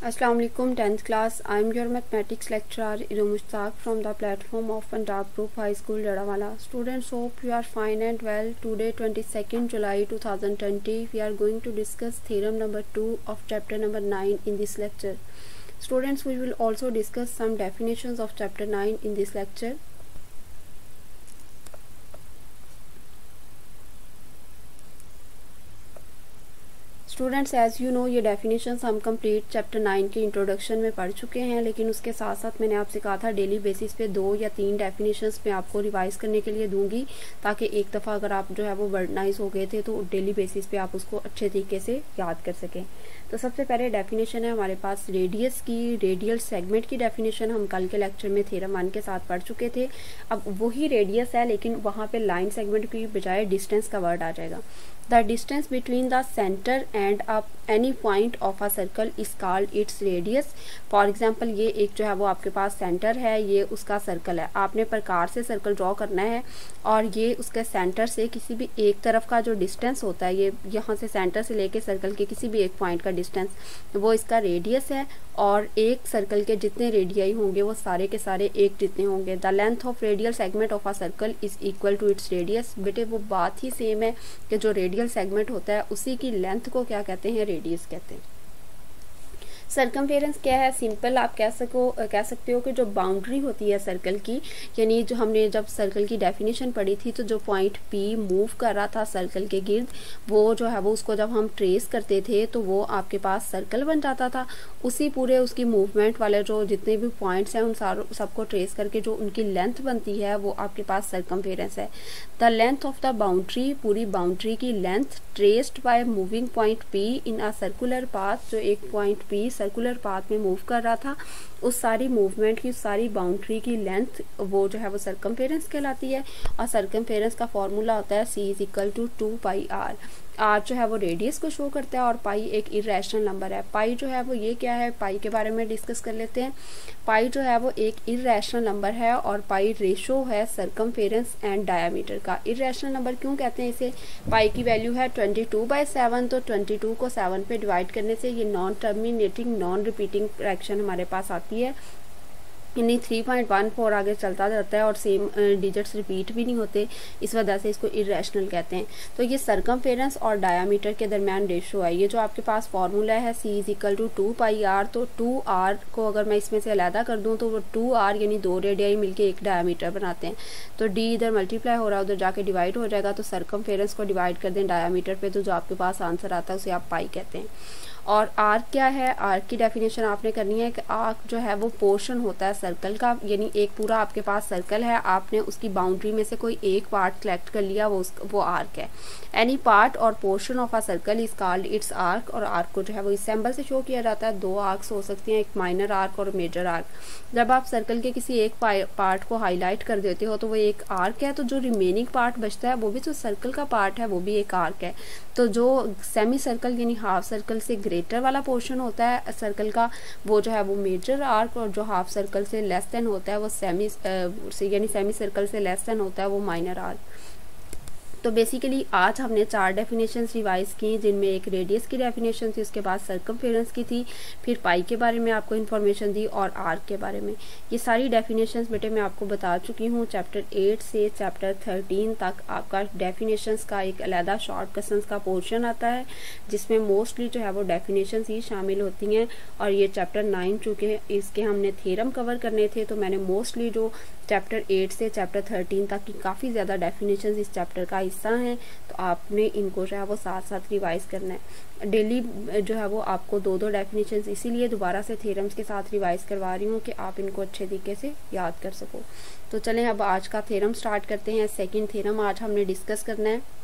Assalamu alaikum 10th class. I am your mathematics lecturer Iru Mushtaq from the platform of Punjab Group High School Jadawala. Students, hope you are fine and well. Today 22nd July 2020 we are going to discuss theorem number 2 of chapter number 9 in this lecture. Students, we will also discuss some definitions of chapter 9 in this lecture. Students, as you know, ये definitions हम complete chapter 9 के introduction में पढ़ चुके हैं, लेकिन उसके साथ साथ मैंने आपसे कहा था डेली बेसिस पे 2 या 3 डेफिनेशंस मैं आपको रिवाइज करने के लिए दूंगी, ताकि एक दफ़ा अगर आप जो है वो वर्डनाइज हो गए थे तो डेली बेसिस पे आप उसको अच्छे तरीके से याद कर सकें। तो सबसे पहले डेफिनेशन है हमारे पास रेडियस की। रेडियल सेगमेंट की डेफिनेशन हम कल के लेक्चर में थ्योरम 1 के साथ पढ़ चुके थे। अब वही रेडियस है, लेकिन वहाँ पे लाइन सेगमेंट की बजाय डिस्टेंस का वर्ड आ जाएगा। The distance between the centre and any point of a circle is called its radius. For example, ये एक जो है वो आपके पास सेंटर है, ये उसका सर्कल है। आपने प्रकार से सर्कल ड्रॉ करना है और ये उसके सेंटर से किसी भी एक तरफ का जो डिस्टेंस होता है, ये यहाँ से सेंटर से लेके सर्कल के किसी भी एक पॉइंट का डिस्टेंस, वो इसका रेडियस है। और एक सर्कल के जितने रेडियाई होंगे वो सारे के सारे एक जितने होंगे। The length of radial segment of a circle is equal to its radius. बेटे, वो बात ही सेम है कि जो रेडियल सेगमेंट होता है उसी की लेंथ को क्या कहते हैं? रेडियस कहते हैं। सर्कमफेरेंस क्या है? सिंपल आप कह सकते हो कि जो बाउंड्री होती है सर्कल की, यानी जो हमने जब सर्कल की डेफिनेशन पढ़ी थी तो जो पॉइंट पी मूव कर रहा था सर्कल के गिर्द, वो जो है वो उसको जब हम ट्रेस करते थे तो वो आपके पास सर्कल बन जाता था। उसी पूरे उसकी मूवमेंट वाले जो जितने भी पॉइंट्स हैं उन सबको ट्रेस करके जो उनकी लेंथ बनती है वो आपके पास सर्कमफेरेंस है। The length of the boundary, पूरी बाउंड्री की length traced by moving point P in a circular path. जो एक पॉइंट पी सर्कुलर पाथ में मूव कर रहा था, उस सारी मूवमेंट की, उस सारी बाउंड्री की लेंथ वो जो है वो सर्कमफेरेंस कहलाती है। और सर्कमफेरेंस का फॉर्मूला होता है C is equal to 2πr। R जो है वो रेडियस को शो करता है और पाई एक इरेशनल नंबर है। पाई जो है वो ये क्या है, पाई के बारे में डिस्कस कर लेते हैं। पाई जो है वो एक इरेशनल नंबर है और पाई रेशो है सर्कमफेरेंस एंड डायामीटर का। इरेशनल नंबर क्यों कहते हैं इसे? पाई की वैल्यू है 22/7, तो 22 को 7 पे डिवाइड करने से ये non terminating non repeating fraction हमारे पास आती है, यानी 3.14 आगे चलता जाता है और सेम डिजिट्स रिपीट भी नहीं होते, इस वजह से इसको इरेशनल कहते हैं। तो ये सर्कमफेरेंस और डायामीटर के दरमियान रेशो है। ये जो आपके पास फॉर्मूला है C is equal to 2πr, तो 2r को अगर मैं इसमें से अलहदा कर दूं तो वो 2r यानी 2 रेडियाई मिलके एक डायामीटर बनाते हैं। तो d इधर मल्टीप्लाई हो रहा है, उधर जाके डिवाइड हो जाएगा, तो सर्कमफेरेंस को डिवाइड कर दें डायामीटर पे, तो जो आपके पास आंसर आता है उसे आप पाई कहते हैं। और आर्क क्या है? आर्क की डेफिनेशन आपने करनी है कि आर्क जो है वो पोर्शन होता है सर्कल का, यानी एक पूरा आपके पास सर्कल है, आपने उसकी बाउंड्री में से कोई एक पार्ट सेलेक्ट कर लिया, वो आर्क है। एनी पार्ट और portion of a circle is called its arc. और आर्क को जो है वो इस सिंबल से शो किया जाता है। 2 आर्क्स हो सकती हैं, एक माइनर आर्क और मेजर आर्क। जब आप सर्कल के किसी एक पार्ट को हाईलाइट कर देते हो तो वो एक आर्क है, तो जो रिमेनिंग पार्ट बचता है वो भी जो सर्कल का पार्ट है वो भी एक आर्क है। तो जो सेमी सर्कल यानी हाफ सर्कल से ग्रेटर वाला पोर्शन होता है सर्कल का, वो जो है वो मेजर आर्क, और जो हाफ सर्कल से लेस देन होता है वो सेमी सर्कल से लेस देन होता है वो माइनर आर्क। तो बेसिकली आज हमने 4 डेफिनेशंस रिवाइज की, जिनमें एक रेडियस की डेफिनेशन थी, उसके बाद सर्कमफेरेंस की थी, फिर पाई के बारे में आपको इन्फॉर्मेशन दी और आर्क के बारे में। ये सारी डेफिनेशंस बेटे मैं आपको बता चुकी हूँ। चैप्टर 8 से चैप्टर 13 तक आपका डेफिनेशंस का एक अलहदा शॉर्ट क्वेश्चंस का पोर्शन आता है, जिसमें मोस्टली जो है वो डेफिनेशंस ही शामिल होती हैं। और ये चैप्टर 9 चूँकि इसके हमने थ्योरम कवर करने थे, तो मैंने मोस्टली जो चैप्टर 8 से चैप्टर 13 तक की काफ़ी ज़्यादा डेफिनेशंस इस चैप्टर का हिस्सा हैं, तो आपने इनको जो है वो साथ साथ रिवाइज करना है। डेली जो है वो आपको 2-2 डेफिनेशंस इसीलिए दोबारा से थ्योरम्स के साथ रिवाइज करवा रही हूँ कि आप इनको अच्छे तरीके से याद कर सको। तो चलें अब आज का थ्योरम स्टार्ट करते हैं। सेकेंड थ्योरम आज हमने डिस्कस करना है।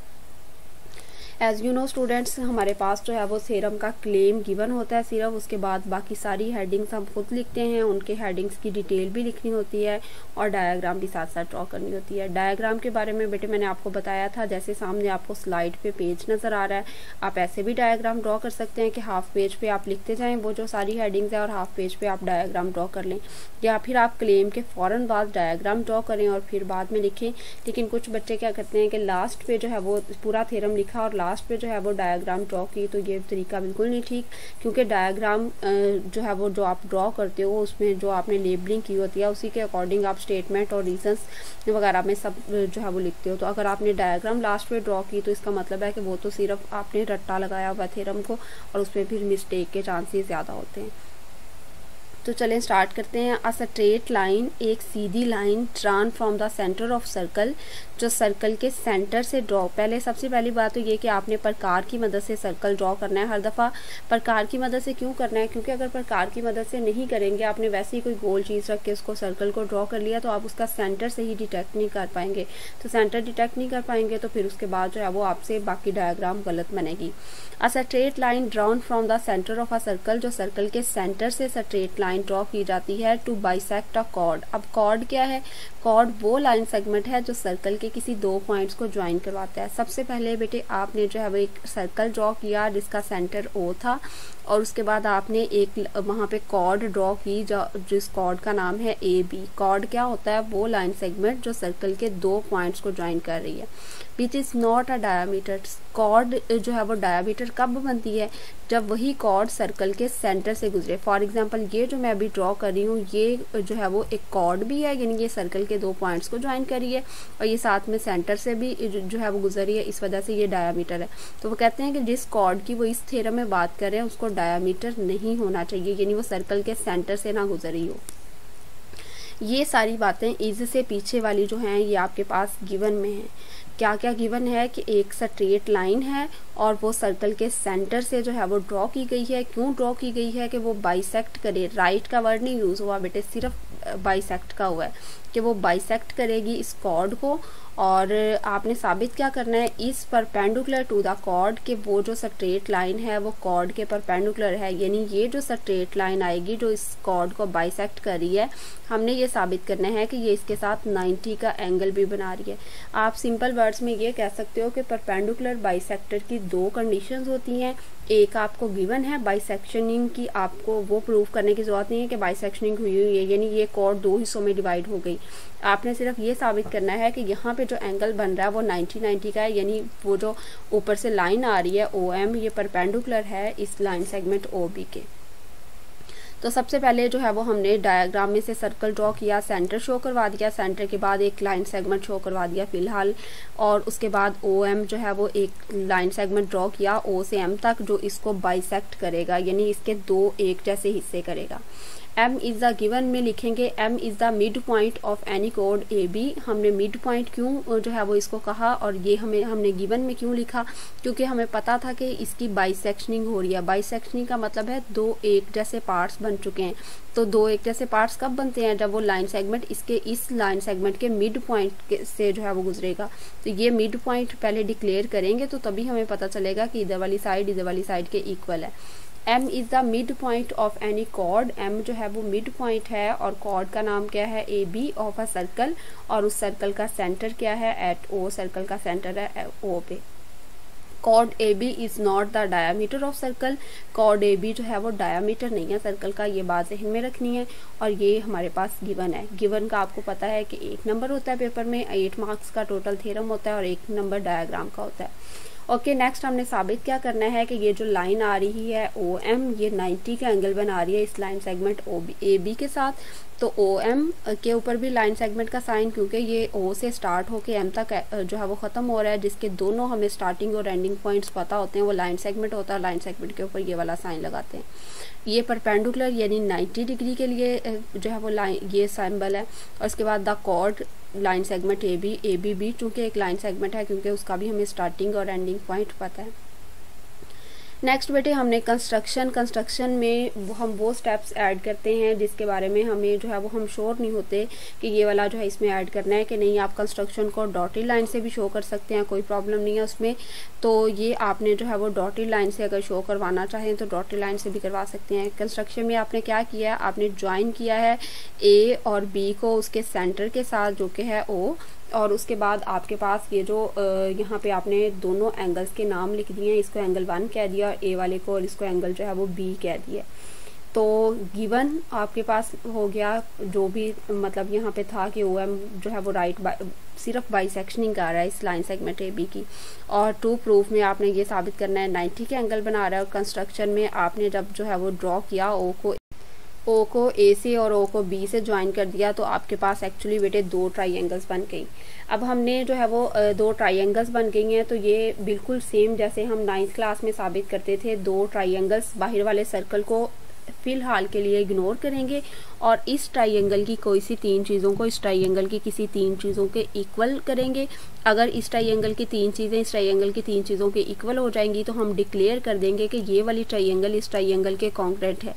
एज यू नो स्टूडेंट्स, हमारे पास जो है वो थ्योरम का क्लेम गिवन होता है सिर्फ, उसके बाद बाकी सारी हेडिंग्स हम खुद लिखते हैं, उनके हेडिंग्स की डिटेल भी लिखनी होती है और डायग्राम भी साथ साथ ड्रॉ करनी होती है। डायग्राम के बारे में बेटे मैंने आपको बताया था, जैसे सामने आपको स्लाइड पे पेज नज़र आ रहा है, आप ऐसे भी डायग्राम ड्रॉ कर सकते हैं कि हाफ पेज पे आप लिखते जाएँ वो जो सारी हेडिंग्स है और हाफ पेज पे आप डायग्राम ड्रॉ कर लें, या फिर आप क्लेम के फ़ौरन बाद डायग्राम ड्रॉ करें और फिर बाद में लिखें। लेकिन कुछ बच्चे क्या करते हैं कि लास्ट पे जो है वो पूरा थ्योरम लिखा और लास्ट पे जो है वो डायग्राम ड्रॉ की, तो ये तरीका बिल्कुल नहीं ठीक, क्योंकि डायग्राम जो है वो जो आप ड्रॉ करते हो उसमें जो आपने लेबलिंग की होती है उसी के अकॉर्डिंग आप स्टेटमेंट और रीजंस वगैरह में सब जो है वो लिखते हो। तो अगर आपने डायग्राम लास्ट पे ड्रॉ की तो इसका मतलब है कि वो तो सिर्फ आपने रट्टा लगाया हुआ थ्योरम को, और उसमें फिर मिस्टेक के चांसेस ज़्यादा होते हैं। तो चलें स्टार्ट करते हैं। अ स्ट्रेट लाइन, एक सीधी line drawn from the centre of circle, जो सर्कल के सेंटर से ड्रॉ। पहले सबसे पहली बात तो ये कि आपने प्रकार की मदद से सर्कल ड्रॉ करना है हर दफ़ा। प्रकार की मदद से क्यों करना है? क्योंकि अगर प्रकार की मदद से नहीं करेंगे, आपने वैसे ही कोई गोल चीज़ रख के उसको सर्कल को ड्रॉ कर लिया, तो आप उसका सेंटर से ही डिटेक्ट नहीं कर पाएंगे। तो सेंटर डिटेक्ट नहीं कर पाएंगे तो फिर उसके बाद जो है वो आपसे बाकी डायग्राम गलत बनेगी। अ straight line drawn from the centre of a circle, जो सर्कल के सेंटर से स्ट्रेट लाइन ड्रॉ की जाती है टू बाइसेक्ट अ कॉर्ड। अब कॉर्ड क्या है? कॉर्ड वो लाइन सेगमेंट है जो सर्कल के किसी दो पॉइंट्स को ज्वाइन करवाता है। सबसे पहले बेटे आपने जो है वो एक सर्कल ड्रॉ किया जिसका सेंटर ओ था, और उसके बाद आपने एक वहाँ पे कॉर्ड ड्रॉ की जिस कॉर्ड का नाम है ए बी। कॉर्ड क्या होता है? वो लाइन सेगमेंट जो सर्कल के दो पॉइंट्स को ज्वाइन कर रही है। Which is not a diameter. Chord जो है वो डायामीटर कब बनती है? जब वही कॉर्ड सर्कल के सेंटर से गुजरे। फॉर एग्जांपल ये जो मैं अभी ड्रॉ कर रही हूँ ये जो है वो एक कॉर्ड भी है, यानी ये सर्कल के दो पॉइंट्स को ज्वाइन कर रही है और ये साथ में सेंटर से भी जो है वो गुजर रही है, इस वजह से ये डायामीटर है। तो वो कहते हैं कि जिस कॉर्ड की वो इस थ्योरम में बात कर रहे हैं उसको डायामीटर नहीं होना चाहिए, यानी वो सर्कल के सेंटर से ना गुजर रही हो। ये सारी बातें इज से पीछे वाली जो हैं ये आपके पास गिवन में है। क्या क्या गिवन है कि एक स्ट्रेट लाइन है और वो सर्कल के सेंटर से जो है वो ड्रॉ की गई है। क्यों ड्रॉ की गई है? कि वो बाइसेक्ट करे। राइट का वर्ड नहीं यूज़ हुआ बेटे, सिर्फ बाइसेक्ट का हुआ है कि वो बाइसेक्ट करेगी इस कॉर्ड को। और आपने साबित क्या करना है? इस परपेंडिकुलर टू द कॉर्ड कि वो जो स्ट्रेट लाइन है वो कॉर्ड के परपेंडिकुलर है, यानी ये जो स्ट्रेट लाइन आएगी जो इस कॉर्ड को बाइसेक्ट कर रही है, हमने ये साबित करना है कि ये इसके साथ 90 का एंगल भी बना रही है। आप सिंपल वर्ड्स में ये कह सकते हो कि परपेंडिकुलर बाइसेक्टर की दो कंडीशंस होती हैं। एक आपको गिवन है बाइसेक्शनिंग की, आपको वो प्रूफ करने की जरूरत नहीं है कि बाइसेक्शनिंग हुई है, यानी ये कॉर्ड दो हिस्सों में डिवाइड हो गई। आपने सिर्फ ये साबित करना है कि यहाँ पे जो एंगल बन रहा है वो 90 का है, यानी वो जो ऊपर से लाइन आ रही है OM, ये परपेंडिकुलर है इस लाइन सेगमेंट OB के। तो सबसे पहले जो है वो हमने डायग्राम में से सर्कल ड्रॉ किया, सेंटर शो करवा दिया, सेंटर के बाद एक लाइन सेगमेंट शो करवा दिया फिलहाल, और उसके बाद OM जो है वो एक लाइन सेगमेंट ड्रॉ किया O से M तक जो इसको बाइसेक्ट करेगा, यानी इसके दो एक जैसे हिस्से करेगा। M इज़ द गिवन में लिखेंगे M is the mid point of any code AB। हमने मिड पॉइंट क्यों जो है वो इसको कहा और ये हमने गिवन में क्यों लिखा? क्योंकि हमें पता था कि इसकी बाइसेक्शनिंग हो रही है। बाइसेक्शनिंग का मतलब है दो एक जैसे पार्ट्स बन चुके हैं। तो दो एक जैसे पार्ट्स कब बनते हैं? जब वो लाइन सेगमेंट इसके इस लाइन सेगमेंट के मिड पॉइंट से जो है वो गुजरेगा। तो ये मिड पॉइंट पहले डिक्लेयर करेंगे तो तभी हमें पता चलेगा कि इधर वाली साइड के इक्वल है। M is the mid point of any chord. M जो है वो मिड पॉइंट है और कॉर्ड का नाम क्या है? AB ऑफ अ सर्कल, और उस सर्कल का सेंटर क्या है? At O। सर्कल का सेंटर है O पे। Chord AB is not the diameter of circle. Chord AB जो है वो डायामीटर नहीं है सर्कल का, ये बात ज़हन में रखनी है। और ये हमारे पास गिवन है। गिवन का आपको पता है कि 1 नंबर होता है पेपर में, 8 मार्क्स का टोटल थ्योरम होता है और 1 नंबर डायग्राम का होता है। ओके, नेक्स्ट हमने साबित क्या करना है कि ये जो लाइन आ रही है OM ये 90 का एंगल बना रही है इस लाइन सेगमेंट AB के साथ। तो OM के ऊपर भी लाइन सेगमेंट का साइन, क्योंकि ये O से स्टार्ट होके M तक जो है वो ख़त्म हो रहा है, जिसके दोनों हमें स्टार्टिंग और एंडिंग पॉइंट्स पता होते हैं, वो लाइन सेगमेंट होता है। लाइन सेगमेंट के ऊपर ये वाला साइन लगाते हैं। ये परपेंडिकुलर यानी 90 डिग्री के लिए जो है वो लाइन ये सिंबल है। और उसके बाद the chord line segment AB भी चूँकि एक लाइन सेगमेंट है, क्योंकि उसका भी हमें स्टार्टिंग और एंडिंग पॉइंट पता है। नेक्स्ट बेटे हमने कंस्ट्रक्शन में हम वो स्टेप्स ऐड करते हैं जिसके बारे में हमें जो है वो हम श्योर नहीं होते कि ये वाला जो है इसमें ऐड करना है कि नहीं। आप कंस्ट्रक्शन को डॉटेड लाइन से भी शो कर सकते हैं, कोई प्रॉब्लम नहीं है उसमें। तो ये आपने जो है वो डॉटेड लाइन से अगर शो करवाना चाहें तो डॉटेड लाइन से भी करवा सकते हैं। कंस्ट्रक्शन में आपने क्या किया है? आपने ज्वाइन किया है A और B को उसके सेंटर के साथ जो कि है O, और उसके बाद आपके पास ये जो यहाँ पे आपने दोनों एंगल्स के नाम लिख दिए हैं। इसको एंगल 1 कह दिया A वाले को, और इसको एंगल जो है वो B कह दिया। तो गिवन आपके पास हो गया, जो भी मतलब यहाँ पे था कि OM जो है वो सिर्फ बाइसेक्शनिंग कर रहा है इस लाइन सेगमेंट AB की। और टू प्रूफ में आपने ये साबित करना है 90 के एंगल बना रहा है, और कंस्ट्रक्शन में आपने जब जो है वो ड्रॉ किया O को A से और O को B से ज्वाइन कर दिया, तो आपके पास एक्चुअली बेटे 2 ट्राइंगल्स बन गई। अब हमने जो है वो 2 ट्राइंगल्स बन गई हैं, तो ये बिल्कुल सेम जैसे हम 9th क्लास में साबित करते थे, 2 ट्राइंगल्स बाहर वाले सर्कल को फिलहाल के लिए इग्नोर करेंगे और इस ट्राइंगल की कोई सी 3 चीज़ों को इस ट्राइंगल की किसी 3 चीज़ों के इक्वल करेंगे। अगर इस ट्राइंगल की 3 चीज़ें इस ट्राइंगल की 3 चीज़ों के इक्वल हो जाएंगी तो हम डिक्लेयर कर देंगे कि ये वाली ट्राइंगल इस ट्राइंगल के कॉन्ग्रेंट है।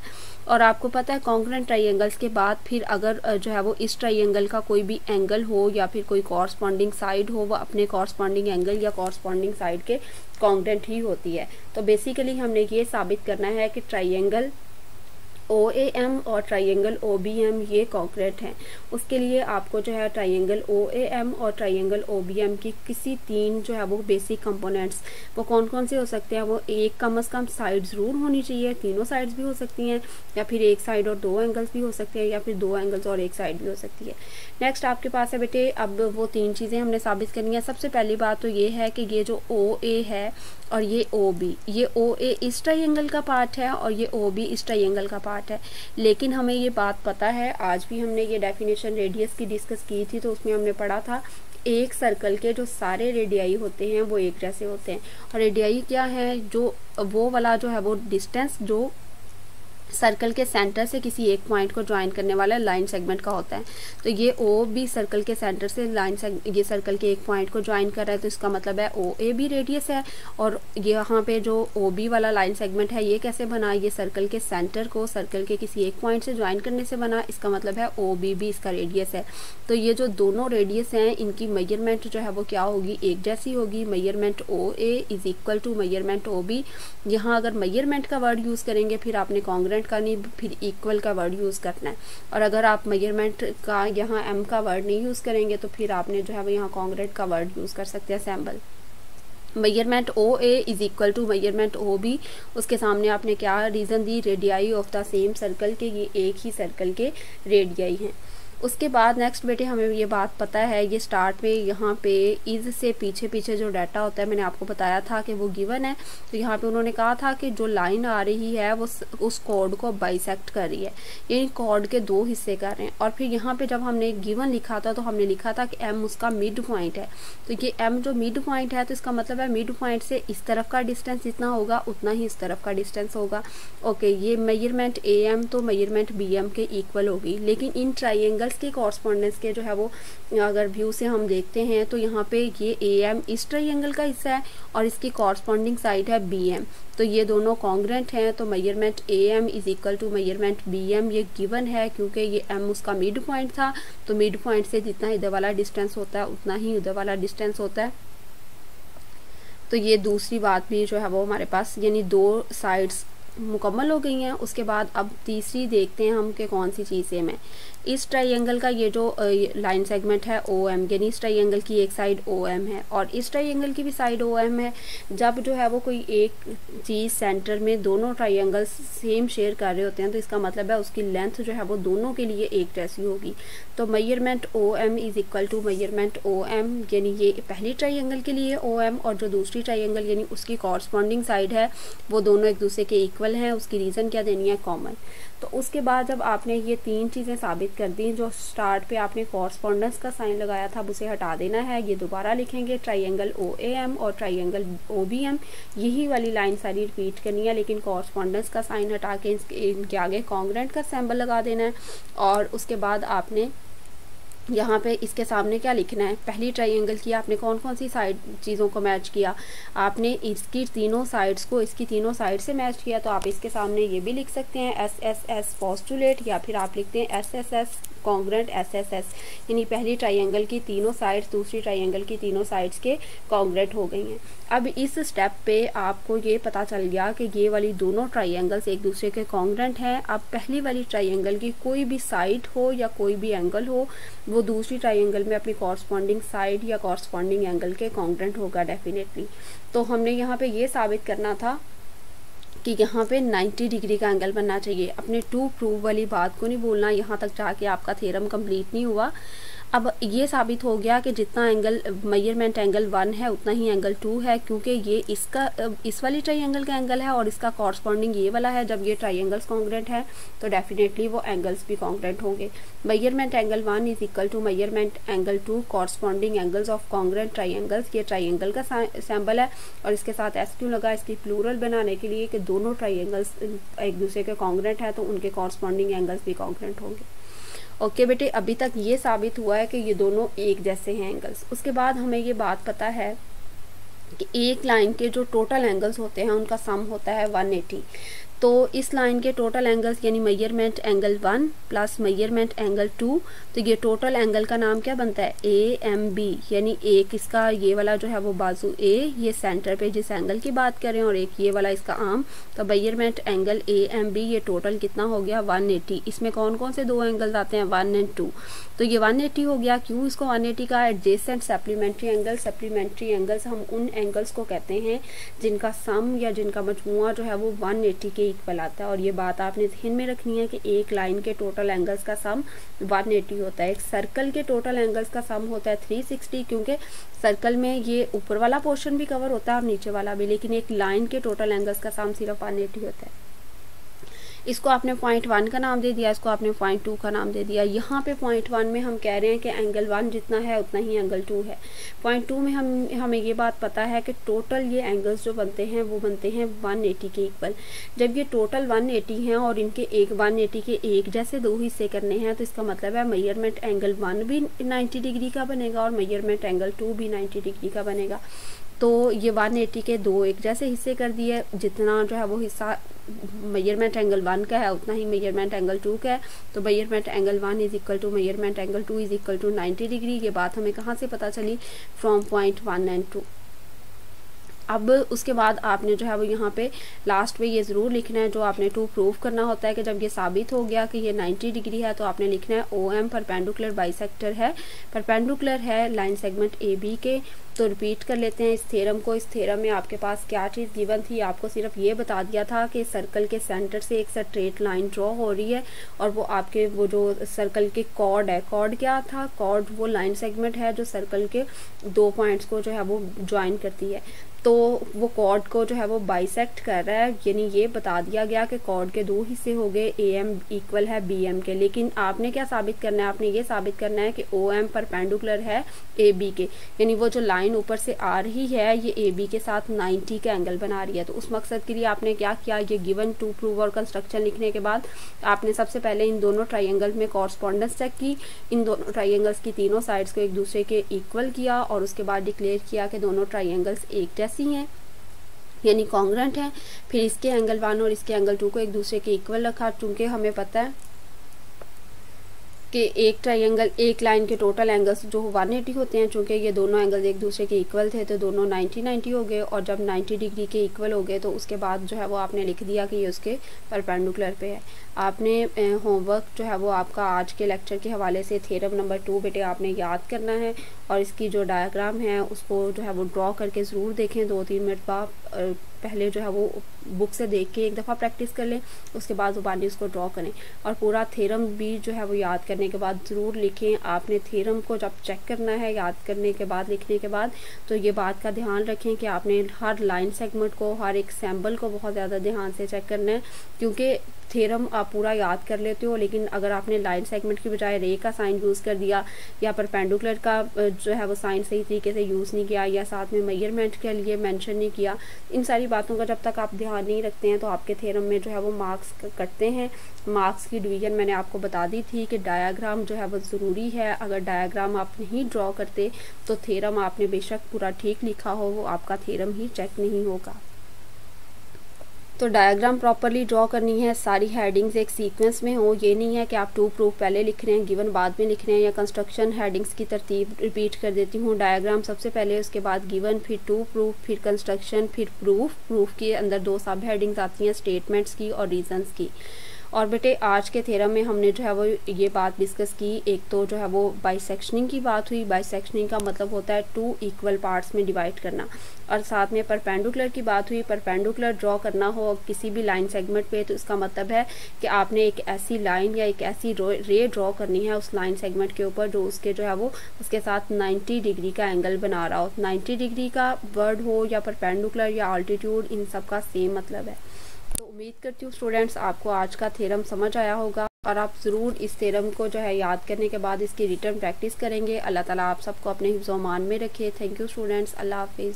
और आपको पता है कॉन्ग्रेंट ट्राइंगल्स के बाद फिर अगर जो है वो इस ट्राइंगल का कोई भी एंगल हो या फिर कोई कॉरस्पॉन्डिंग साइड हो, वो अपने कॉरस्पॉन्डिंग एंगल या कॉरस्पॉन्डिंग साइड के कॉन्ग्रेंट ही होती है। तो बेसिकली हमने ये साबित करना है कि ट्राइंगल OAM और ट्राइंगल OBM ये कॉन्ग्रेंट हैं। उसके लिए आपको जो है ट्राइंगल OAM और ट्राइंगल OBM की किसी 3 जो है वो बेसिक कंपोनेंट्स, वो कौन कौन से हो सकते हैं, वो एक कम से कम साइड ज़रूर होनी चाहिए, तीनों साइड्स भी हो सकती हैं, या फिर एक साइड और 2 एंगल्स भी हो सकते हैं, या फिर 2 एंगल्स और एक साइड भी हो सकती है। नेक्स्ट आपके पास है बेटे, अब वो 3 चीज़ें हमने साबित करनी है। सबसे पहली बात तो ये है कि ये जो OA है और ये OB, ये OA इस ट्राइंगल का पार्ट है और ये OB इस ट्राइंगल का पार्ट है। लेकिन हमें ये बात पता है, आज भी हमने ये डेफिनेशन रेडियस की डिस्कस की थी, तो उसमें हमने पढ़ा था एक सर्कल के जो सारे रेडियाई होते हैं वो एक जैसे होते हैं। और रेडियाई क्या है, जो वो वाला जो है वो डिस्टेंस जो सर्कल के सेंटर से किसी एक पॉइंट को ज्वाइन करने वाला लाइन सेगमेंट का होता है। तो ये OB सर्कल के सेंटर से ये सर्कल के एक पॉइंट को ज्वाइन कर रहा है, तो इसका मतलब है OA भी रेडियस है। और यहाँ पे जो OB वाला लाइन सेगमेंट है ये कैसे बना, ये सर्कल के सेंटर को सर्कल के किसी एक पॉइंट से ज्वाइन करने से बना, इसका मतलब है OB भी इसका रेडियस है। तो ये जो दोनों रेडियस हैं इनकी मेजरमेंट जो है वो क्या होगी, एक जैसी होगी। Measurement OA is equal to measurement OB। यहाँ अगर मेजरमेंट का वर्ड यूज़ करेंगे फिर आपने कॉन्ग्रेंट का नहीं, फिर इक्वल का वर्ड यूज़ करना है। और अगर आप मेजरमेंट का यहाँ M का वर्ड नहीं यूज़ करेंगे तो फिर आपने जो है वो यहाँ कॉन्ग्रेंट का वर्ड यूज़ कर सकते हैं, symbol. Measurement OA is equal to measurement OB, उसके सामने आपने क्या रीज़न दी, radii of the same circle के, ये एक ही सर्कल के रेडियाई हैं। उसके बाद नेक्स्ट बेटे हमें ये बात पता है, ये स्टार्ट में यहाँ पे इज से पीछे पीछे जो डाटा होता है मैंने आपको बताया था कि वो गिवन है। तो यहाँ पे उन्होंने कहा था कि जो लाइन आ रही है वो उस कॉर्ड को बाइसेक्ट कर रही है, यानी कॉर्ड के 2 हिस्से कर रहे हैं। और फिर यहाँ पे जब हमने गिवन लिखा था तो हमने लिखा था कि M उसका मिड पॉइंट है। तो ये M जो मिड पॉइंट है तो इसका मतलब है मिड पॉइंट से इस तरफ का डिस्टेंस जितना होगा उतना ही इस तरफ का डिस्टेंस होगा। ओके, ये मेजरमेंट AM तो मेजरमेंट BM के इक्वल होगी। लेकिन इन ट्राइंगल के कॉरस्पॉन्डेंस के जो है वो अगर व्यू से हम देखते हैं तो यहाँ पे ये AM इस ट्राइंगल का हिस्सा है और इसकी कॉरस्पॉन्डिंग साइड है BM, तो ये दोनों कॉन्ग्रेंट हैं। तो measurement AM is equal to measurement BM ये गिवन है, क्योंकि ये M उसका मिड पॉइंट था, तो मिड पॉइंट से जितना इधर वाला डिस्टेंस होता है उतना ही उधर वाला डिस्टेंस होता है। तो ये दूसरी बात भी जो है वो हमारे पास, यानी 2 साइड्स मुकम्मल हो गई हैं। उसके बाद अब तीसरी देखते हैं हम कि कौन सी चीज़ सेम है। इस ट्राइंगल का ये जो लाइन सेगमेंट है OM, यानी इस ट्राइंगल की एक साइड OM है और इस ट्राइंगल की भी साइड OM है। जब जो है वो कोई एक चीज़ सेंटर में दोनों ट्राइंगल्स सेम शेयर कर रहे होते हैं तो इसका मतलब है उसकी लेंथ जो है वो दोनों के लिए एक जैसी होगी। तो measurement OM is equal to measurement OM, यानी ये पहली ट्राइंगल के लिए OM और जो दूसरी ट्राइंगल यानी उसकी कॉरस्पॉन्डिंग साइड है वो दोनों एक दूसरे के इक्वल हैं। उसकी रीज़न क्या देनी है, कॉमन। तो उसके बाद जब आपने ये 3 चीज़ें साबित कर दी, जो स्टार्ट पे आपने कॉरस्पॉन्डेंस का साइन लगाया था उसे हटा देना है। ये दोबारा लिखेंगे ट्राइंगल OAM और ट्राइंगल OBM, यही वाली लाइन सारी रिपीट करनी है, लेकिन कॉरस्पॉन्डेंस का साइन हटा के इनके आगे कॉन्ग्रेंट का सिंबल लगा देना है। और उसके बाद आपने यहाँ पे इसके सामने क्या लिखना है, पहली ट्राइंगल की आपने कौन कौन सी साइड चीज़ों को मैच किया, आपने इसकी तीनों साइड्स को इसकी तीनों साइड से मैच किया। तो आप इसके सामने ये भी लिख सकते हैं SSS पोस्टुलेट, या फिर आप लिखते हैं SSS कॉन्ग्रेंट SSS, यानी पहली ट्राइंगल की तीनों साइड्स दूसरी ट्राइंगल की तीनों साइड्स के कॉन्ग्रेंट हो गई हैं। अब इस स्टेप पे आपको ये पता चल गया कि ये वाली दोनों ट्राइंगल्स एक दूसरे के कॉन्ग्रेंट हैं। अब पहली वाली ट्राइंगल की कोई भी साइड हो या कोई भी एंगल हो वो दूसरी ट्राइंगल में अपनी कॉरस्पॉन्डिंग साइड या कॉरस्पॉन्डिंग एंगल के कॉन्ग्रेंट होगा डेफिनेटली। तो हमने यहाँ पे ये साबित करना था कि यहाँ पे 90 डिग्री का एंगल बनना चाहिए। अपने टू प्रूव वाली बात को नहीं भूलना, यहाँ तक जाके आपका थ्योरम कंप्लीट नहीं हुआ। अब ये साबित हो गया कि जितना एंगल मेजरमेंट एंगल 1 है उतना ही एंगल 2 है, क्योंकि ये इसका इस वाली ट्राइंगल का एंगल है और इसका कॉरस्पॉन्डिंग ये वाला है। जब ये ट्राइंगल्स कॉन्ग्रुएंट है तो डेफिनेटली वो एंगल्स भी कॉन्ग्रुएंट होंगे। Measurement angle 1 is equal to measurement angle 2 corresponding angles of congruent triangles. ये ट्राइंगल का सैम्बल है और इसके साथ एस क्यों लगा, इसकी प्लूरल बनाने के लिए कि दोनों ट्राइंगल्स एक दूसरे के कॉन्ग्रुएंट है तो उनके कॉरस्पॉन्डिंग एंगल्स भी कॉन्ग्रुएंट होंगे। ओके बेटे, अभी तक ये साबित हुआ है कि ये दोनों एक जैसे हैं एंगल्स। उसके बाद हमें ये बात पता है कि एक लाइन के जो टोटल एंगल्स होते हैं उनका सम होता है 180। तो इस लाइन के टोटल एंगल्स यानी measurement angle 1 plus measurement angle 2, तो ये टोटल एंगल का नाम क्या बनता है, AMB। यानी एक इसका ये वाला जो है वो बाजू A, ये सेंटर पे जिस एंगल की बात करें, और एक ये वाला इसका आर्म, तो मेजरमेंट एंगल AMB ये टोटल कितना हो गया 180। इसमें कौन कौन से दो एंगल्स आते हैं 1 और 2, तो ये 180 हो गया। क्यों इसको 180 का, adjacent supplementary angle. Supplementary angles हम उन एंगल्स को कहते हैं जिनका सम या जिनका मजमुआ जो है वो 180 के इक्वल आता है। और ये बात आपने ध्यान में रखनी है कि एक लाइन के टोटल एंगल्स का सम 180 होता है। एक सर्कल के टोटल एंगल्स का सम होता है 360, क्योंकि सर्कल में ये ऊपर वाला पोर्शन भी कवर होता है और नीचे वाला भी, लेकिन एक लाइन के टोटल एंगल्स का सम सिर्फ 180 होता है। इसको आपने पॉइंट 1 का नाम दे दिया, इसको आपने पॉइंट 2 का नाम दे दिया। यहाँ पे पॉइंट 1 में हम कह रहे हैं कि एंगल 1 जितना है उतना ही एंगल 2 है। पॉइंट 2 में हमें ये बात पता है कि टोटल ये एंगल्स जो बनते हैं वो बनते हैं 180 के इक्वल। जब ये टोटल 180 हैं और इनके एक 180 के एक जैसे दो हिस्से करने हैं, तो इसका मतलब है मेजरमेंट एंगल 1 भी 90 डिग्री का बनेगा और मेजरमेंट एंगल 2 भी 90 डिग्री का बनेगा। तो ये 180 के दो एक जैसे हिस्से कर दिए, जितना जो है वो हिस्सा मेजरमेंट एंगल 1 का है उतना ही मेजरमेंट एंगल 2 का है। तो measurement angle 1 is equal to measurement angle 2 is equal to 90 degree. ये बात हमें कहाँ से पता चली, फ्रॉम पॉइंट 1 और 2। अब उसके बाद आपने जो है वो यहाँ पे लास्ट में ये ज़रूर लिखना है, जो आपने 2 प्रूव करना होता है कि जब ये साबित हो गया कि ये 90 डिग्री है, तो आपने लिखना है OM परपेंडिकुलर बाइसेक्टर है, परपेंडिकुलर है लाइन सेगमेंट AB के। तो रिपीट कर लेते हैं इस थ्योरम को। इस थ्योरम में आपके पास क्या चीज़ गिवन थी, आपको सिर्फ ये बता दिया था कि सर्कल के सेंटर से एक स्ट्रेट लाइन ड्रॉ हो रही है और वो आपके वो जो सर्कल के कॉर्ड है, कॉर्ड क्या था, कॉर्ड वो लाइन सेगमेंट है जो सर्कल के 2 पॉइंट्स को जो है वो ज्वाइन करती है। तो वो कॉर्ड को जो है वो बाइसेक्ट कर रहा है, यानी ये बता दिया गया कि कॉर्ड के 2 हिस्से हो गए, AM इक्वल है BM के। लेकिन आपने क्या साबित करना है, आपने ये साबित करना है कि OM परपेंडिकुलर है AB के, यानी वो जो लाइन ऊपर से आ रही है ये AB के साथ 90 का एंगल बना रही है। तो उस मकसद के लिए आपने क्या किया, ये गिवन 2 प्रूव और कंस्ट्रक्शन लिखने के बाद आपने सबसे पहले इन दोनों ट्राइंगल में कॉरस्पॉन्डेंस चेक की, इन दोनों ट्राइंगल्स की तीनों साइड्स को एक दूसरे के इक्वल किया और उसके बाद डिक्लेयर किया कि दोनों ट्राइंगल्स एक जैसी हैं यानी कॉन्ग्रुएंट हैं। फिर इसके एंगल 1 और इसके एंगल 2 को एक दूसरे के इक्वल रखा, चूंकि हमें पता है कि एक ट्राइंगल एक लाइन के टोटल एंगल्स जो 180 होते हैं, चूंकि ये दोनों एंगल्स एक दूसरे के इक्वल थे तो दोनों 90 हो गए। और जब 90 डिग्री के इक्वल हो गए तो उसके बाद जो है वो आपने लिख दिया कि ये उसके परपेंडिकुलर पे है। आपने होमवर्क जो है वो आपका आज के लेक्चर के हवाले से थ्योरम नंबर 2 बेटे आपने याद करना है और इसकी जो डायग्राम है उसको जो है वो ड्रॉ करके ज़रूर देखें 2-3 मिनट बाद। पहले जो है वो बुक से देख के एक दफ़ा प्रैक्टिस कर लें, उसके बाद ज़ुबानी उसको ड्रॉ करें और पूरा थ्योरम भी जो है वो याद करने के बाद ज़रूर लिखें। आपने थ्योरम को जब चेक करना है याद करने के बाद, लिखने के बाद, तो ये बात का ध्यान रखें कि आपने हर लाइन सेगमेंट को, हर एक सैम्बल को बहुत ज़्यादा ध्यान से चेक करना है, क्योंकि थ्योरम आप पूरा याद कर लेते हो लेकिन अगर आपने लाइन सेगमेंट की बजाय रे का साइन यूज़ कर दिया या परपेंडिकुलर का जो है वो साइन सही तरीके से यूज़ नहीं किया या साथ में मेजरमेंट के लिए मेंशन नहीं किया, इन सारी बातों का जब तक आप ध्यान नहीं रखते हैं तो आपके थ्योरम में जो है वो मार्क्स कटते हैं। मार्क्स की डिवीज़न मैंने आपको बता दी थी कि डायग्राम जो है वो ज़रूरी है। अगर डायग्राम आप नहीं ड्रॉ करते तो थ्योरम आपने बेशक पूरा ठीक लिखा हो, वो आपका थ्योरम ही चेक नहीं होगा। तो डायग्राम प्रॉपरली ड्रॉ करनी है, सारी हेडिंग्स एक सीक्वेंस में हो। ये नहीं है कि आप 2 प्रूफ पहले लिख रहे हैं, गिवन बाद में लिख रहे हैं, या कंस्ट्रक्शन हेडिंग्स की तरतीब रिपीट कर देती हूँ। डायग्राम सबसे पहले, उसके बाद गिवन, फिर 2 प्रूफ, फिर कंस्ट्रक्शन, फिर प्रूफ। प्रूफ के अंदर 2 सब हेडिंग्स आती हैं, स्टेटमेंट्स की और रीजंस की। और बेटे आज के थ्योरम में हमने जो है वो ये बात डिस्कस की, एक तो जो है वो बाइसेक्शनिंग की बात हुई। बाइसेक्शनिंग का मतलब होता है 2 इक्वल पार्ट्स में डिवाइड करना, और साथ में परपेंडिकुलर की बात हुई। परपेंडिकुलर ड्रॉ करना हो किसी भी लाइन सेगमेंट पे तो इसका मतलब है कि आपने एक ऐसी लाइन या एक ऐसी रे ड्रॉ करनी है उस लाइन सेगमेंट के ऊपर जो उसके जो है वो उसके साथ 90 डिग्री का एंगल बना रहा हो। 90 डिग्री का वर्ड हो या परपेंडिकुलर या ऑल्टीट्यूड, इन सब का सेम मतलब है। तो उम्मीद करती हूँ स्टूडेंट्स आपको आज का थ्योरम समझ आया होगा, और आप ज़रूर इस थ्योरम को जो है याद करने के बाद इसकी रिटर्न प्रैक्टिस करेंगे। अल्लाह ताला आप सबको अपने हिफ्ज़-ओ-मान में रखे। थैंक यू स्टूडेंट्स, अल्लाह हाफिज़।